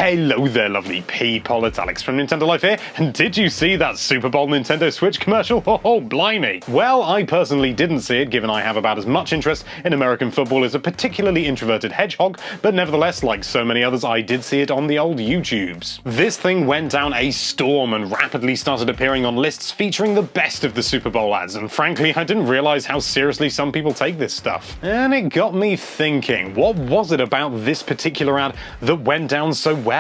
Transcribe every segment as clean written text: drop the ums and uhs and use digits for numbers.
Hello there, lovely people, it's Alex from Nintendo Life here, and did you see that Super Bowl Nintendo Switch commercial? Oh, blimey. Well, I personally didn't see it, given I have about as much interest in American football as a particularly introverted hedgehog, but nevertheless, like so many others, I did see it on the old YouTubes. This thing went down a storm and rapidly started appearing on lists featuring the best of the Super Bowl ads, and frankly, I didn't realize how seriously some people take this stuff. And it got me thinking, what was it about this particular ad that went down so well?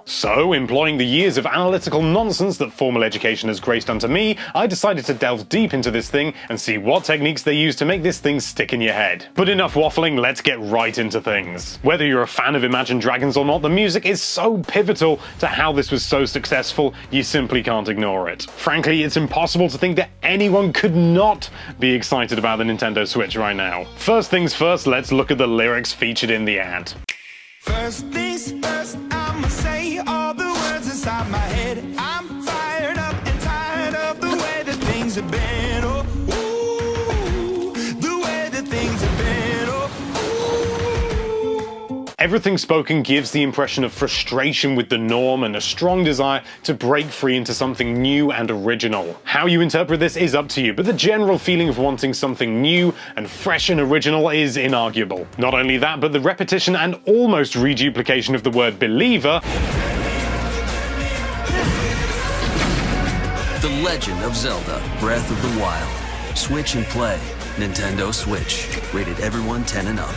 So, employing the years of analytical nonsense that formal education has graced unto me, I decided to delve deep into this thing and see what techniques they use to make this thing stick in your head. But enough waffling, let's get right into things. Whether you're a fan of Imagine Dragons or not, the music is so pivotal to how this was so successful, you simply can't ignore it. Frankly, it's impossible to think that anyone could not be excited about the Nintendo Switch right now. First things first, let's look at the lyrics featured in the ad. First things first, I'ma say all the words inside my head. I'm fired up and tired of the way that things have been. Oh, ooh, the way that things have been. Oh, ooh. Everything spoken gives the impression of frustration with the norm and a strong desire to break free into something new and original. How you interpret this is up to you, but the general feeling of wanting something new and fresh and original is inarguable. Not only that, but the repetition and almost reduplication of the word believer. The Legend of Zelda: Breath of the Wild. Switch and play. Nintendo Switch. Rated everyone 10 and up.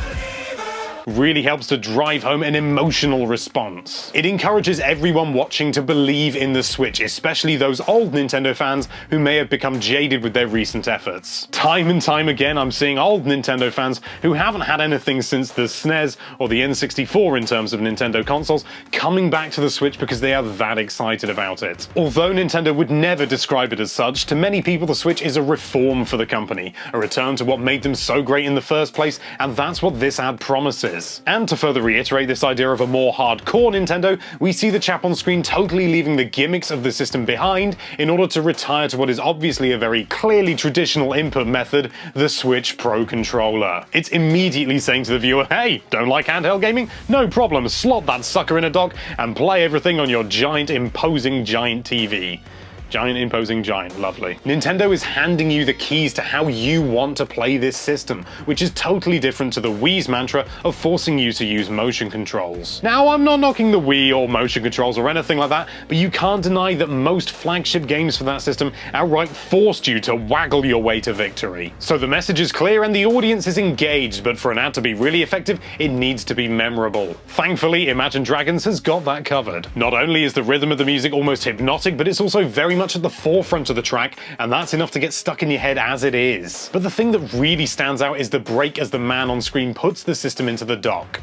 Really helps to drive home an emotional response. It encourages everyone watching to believe in the Switch, especially those old Nintendo fans who may have become jaded with their recent efforts. Time and time again, I'm seeing old Nintendo fans who haven't had anything since the SNES or the N64 in terms of Nintendo consoles coming back to the Switch because they are that excited about it. Although Nintendo would never describe it as such, to many people the Switch is a reform for the company, a return to what made them so great in the first place, and that's what this ad promises. And to further reiterate this idea of a more hardcore Nintendo, we see the chap on screen totally leaving the gimmicks of the system behind in order to retire to what is obviously a very clearly traditional input method, the Switch Pro Controller. It's immediately saying to the viewer, hey, don't like handheld gaming? No problem, slot that sucker in a dock and play everything on your giant imposing giant TV. Giant imposing giant, lovely. Nintendo is handing you the keys to how you want to play this system, which is totally different to the Wii's mantra of forcing you to use motion controls. Now, I'm not knocking the Wii or motion controls or anything like that, but you can't deny that most flagship games for that system outright forced you to waggle your way to victory. So the message is clear and the audience is engaged, but for an ad to be really effective, it needs to be memorable. Thankfully, Imagine Dragons has got that covered. Not only is the rhythm of the music almost hypnotic, but it's also very much at the forefront of the track, and that's enough to get stuck in your head as it is. But the thing that really stands out is the break as the man on screen puts the system into the dock.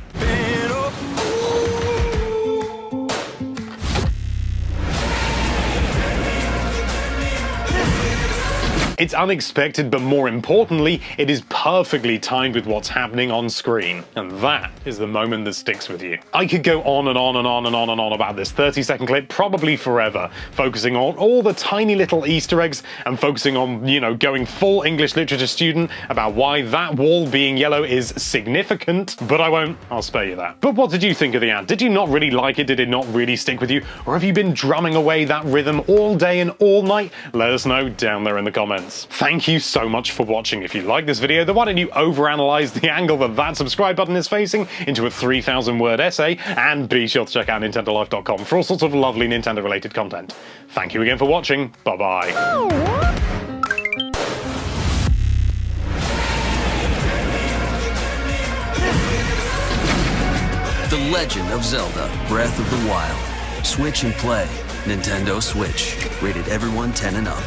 It's unexpected, but more importantly, it is perfectly timed with what's happening on screen. And that is the moment that sticks with you. I could go on and on and on and on and on about this 30-second clip probably forever, focusing on all the tiny little Easter eggs and focusing on, going full English literature student about why that wall being yellow is significant, but I won't. I'll spare you that. But what did you think of the ad? Did you not really like it? Did it not really stick with you? Or have you been drumming away that rhythm all day and all night? Let us know down there in the comments. Thank you so much for watching. If you like this video, then why don't you overanalyze the angle that subscribe button is facing into a 3,000-word essay, and be sure to check out nintendolife.com for all sorts of lovely Nintendo-related content. Thank you again for watching. Bye-bye. The Legend of Zelda: Breath of the Wild. Switch and play. Nintendo Switch. Rated everyone 10 and up.